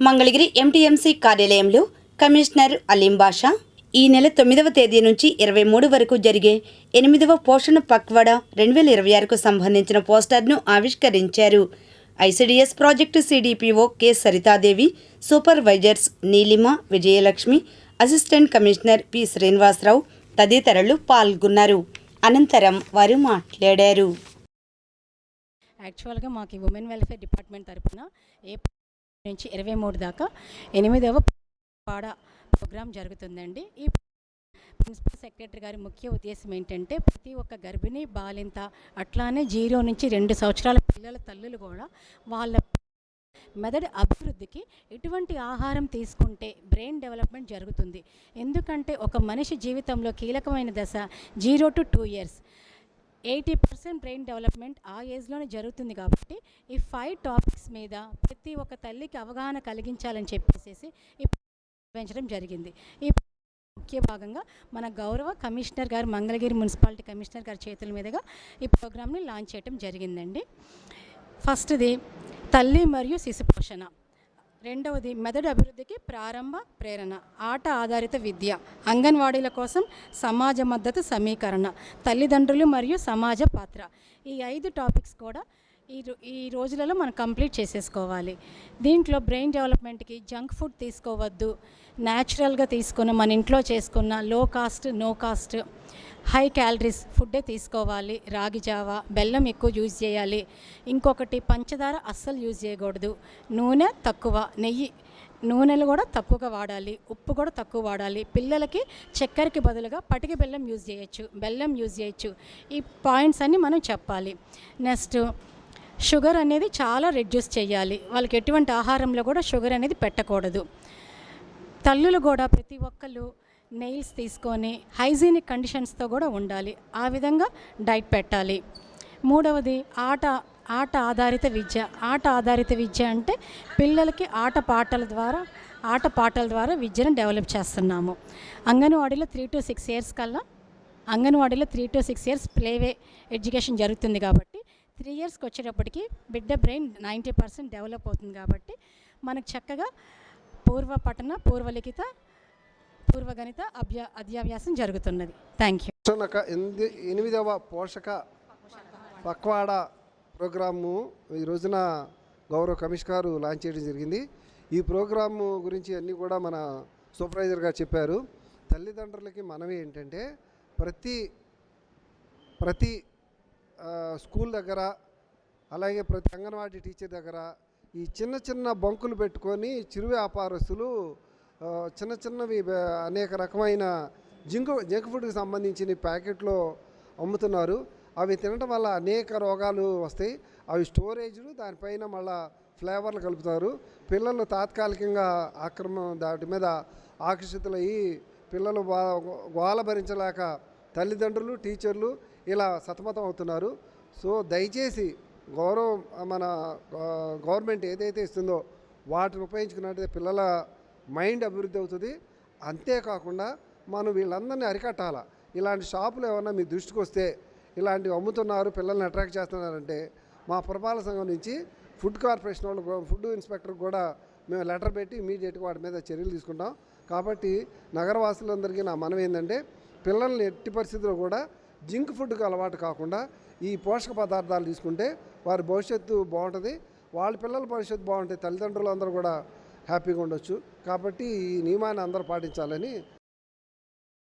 Mangalagiri MTMC కార్యాలయంలో commissioner Aleem బాషా ఈ నెల 9వ తేదీ నుంచి 23 వరకు జరిగే 8వ పోషణ పక్వాడా 2026కు సంబంధించిన పోస్టర్ను ఆవిష్కరించారు. ICDS project CDPO K Saritha Devi, supervisors Neelima, Vijayalakshmi, assistant commissioner P Srinivasa Rao తదితరులు పాల్గొన్నారు. అనంతరం వారు మాట్లాడారు. యాక్చువల్గా మాకు ఉమెన్ వెల్ఫేర్ డిపార్ట్మెంట్ తరఫున ఏప్రిల్ నుంచి 23 దాకా 8వ పాడ ప్రోగ్రాం జరుగుతుందండి. ఈ ప్రిన్సిపల్ సెక్రటరీ గారి ముఖ్య ఉద్దేశం ఏంటంటే ప్రతి ఒక్క గర్భిణీ బాలింత అట్లానే 0 నుంచి 2 సంవత్సరాల పిల్లల తల్లులు కూడా వాళ్ళ మెదడు అభివృద్ధికి ఎటువంటి ఆహారం తీసుకుంటే బ్రెయిన్ డెవలప్మెంట్ జరుగుతుంది. ఎందుకంటే ఒక మనిషి జీవితంలో కీలకమైన దశ 0 to 2 years 80% బ్రెయిన్ డెవలప్మెంట్ ఆ ఏజ్లోనే జరుగుతుంది. కాబట్టి ఈ 5 టాపిక్స్ మీద ప్రతి ఒక్క తల్లికి అవగాహన కలిగించాలని చెప్పేసి ఈ పెంచడం జరిగింది. ఈ ముఖ్య భాగంగా మన గౌరవ కమిషనర్ గారు, మంగళగిరి మున్సిపాలిటీ కమిషనర్ గారి చేతుల మీదుగా ఈ ప్రోగ్రామ్ని లాంచ్ చేయడం జరిగిందండి. ఫస్ట్ది తల్లి మరియు శిశు పోషణ, రెండవది మెదడు అభివృద్ధికి ప్రారంభ ప్రేరణ, ఆట ఆధారిత విద్య, అంగన్వాడీల కోసం సమాజ మద్దతు సమీకరణ, తల్లిదండ్రులు మరియు సమాజ పాత్ర. ఈ 5 టాపిక్స్ కూడా ఈ రోజులలో మనం కంప్లీట్ చేసేసుకోవాలి. దీంట్లో బ్రెయిన్ డెవలప్మెంట్కి జంక్ ఫుడ్ తీసుకోవద్దు, న్యాచురల్గా తీసుకున్న మన ఇంట్లో చేసుకున్న low cost no cost high calories ఫుడ్డే తీసుకోవాలి. రాగి జావా, బెల్లం ఎక్కువ యూజ్ చేయాలి. ఇంకొకటి పంచదార అస్సలు యూజ్ చేయకూడదు. నూనె తక్కువ, నూనెలు కూడా తక్కువగా వాడాలి, ఉప్పు కూడా తక్కువ వాడాలి. పిల్లలకి చక్కెరకి బదులుగా పటిక బెల్లం యూజ్ చేయొచ్చు, బెల్లం యూజ్ చేయొచ్చు. ఈ పాయింట్స్ అన్నీ మనం చెప్పాలి. నెక్స్ట్ షుగర్ అనేది చాలా రెడ్యూస్ చేయాలి. వాళ్ళకి ఎటువంటి ఆహారంలో కూడా షుగర్ అనేది పెట్టకూడదు. తల్లులు కూడా ప్రతి ఒక్కళ్ళు నెయిల్స్ తీసుకొని హైజీనిక్ కండిషన్స్తో కూడా ఉండాలి. ఆ విధంగా డైట్ పెట్టాలి. మూడవది ఆట ఆధారిత విద్య. ఆట ఆధారిత విద్య అంటే పిల్లలకి ఆటపాటల ద్వారా విద్యను డెవలప్ చేస్తున్నాము. అంగన్వాడీలో 3 to 6 years కల్లా 3 to 6 years ప్లేవే ఎడ్యుకేషన్ జరుగుతుంది. కాబట్టి 3 yearsకి వచ్చేటప్పటికి బిడ్డ బ్రెయిన్ 90% డెవలప్ అవుతుంది. కాబట్టి మనకు చక్కగా పూర్వపఠన, పూర్వలిఖిత, పూర్వగణిత అధ్యాభ్యాసం జరుగుతున్నది. Thank you. 8వ పోషక పక్వాడా ప్రోగ్రాము ఈ రోజున గౌరవ కమిషనర్ గారు లాంచ్ చేయడం జరిగింది. ఈ ప్రోగ్రాము గురించి అన్నీ కూడా మన సూపర్వైజర్ గారు చెప్పారు. తల్లిదండ్రులకి మనవి ఏంటంటే ప్రతి స్కూల్ దగ్గర, అలాగే ప్రతి అంగన్వాడీ టీచర్ దగ్గర ఈ చిన్న బంకులు పెట్టుకొని చిరు వ్యాపారస్తులు చిన్నవి అనేక రకమైన జంక్ ఫుడ్కి సంబంధించిన ప్యాకెట్లో అమ్ముతున్నారు. అవి తినడం వల్ల అనేక రోగాలు వస్తాయి. అవి స్టోరేజ్లు, దానిపైన మళ్ళీ ఫ్లేవర్లు కలుపుతారు. పిల్లలు తాత్కాలికంగా దాటి మీద ఆకర్షితులయ్యి పిల్లలు గోల భరించలేక తల్లిదండ్రులు, టీచర్లు ఇలా సతమతం అవుతున్నారు. సో దయచేసి మన గవర్నమెంట్ ఏదైతే ఇస్తుందో వాటిని ఉపయోగించుకున్నట్లయితే పిల్లల మైండ్ అభివృద్ధి అవుతుంది. అంతేకాకుండా మనం వీళ్ళందరినీ అరికట్టాల. ఇలాంటి షాపులు ఏమన్నా మీ దృష్టికి వస్తే ఇలాంటివి అమ్ముతున్నారు, పిల్లల్ని అట్రాక్ట్ చేస్తున్నారంటే మా పురపాలక సంఘం నుంచి ఫుడ్ కార్పొరేషన్ వాళ్ళు, ఫుడ్ ఇన్స్పెక్టర్ కూడా మేము లెటర్ పెట్టి ఇమీడియట్గా వాటి మీద చర్యలు తీసుకుంటాం. కాబట్టి నగరవాసులందరికీ నా మనవి ఏంటంటే పిల్లల్ని ఎట్టి పరిస్థితుల్లో కూడా జంక్ ఫుడ్కి అలవాటు కాకుండా ఈ పోషక పదార్థాలు తీసుకుంటే వారి భవిష్యత్తు బాగుంటుంది, వాళ్ళ పిల్లల భవిష్యత్తు బాగుంటుంది, తల్లిదండ్రులు అందరూ కూడా హ్యాపీగా ఉండొచ్చు. కాబట్టి ఈ నియమాన్ని అందరూ పాటించాలని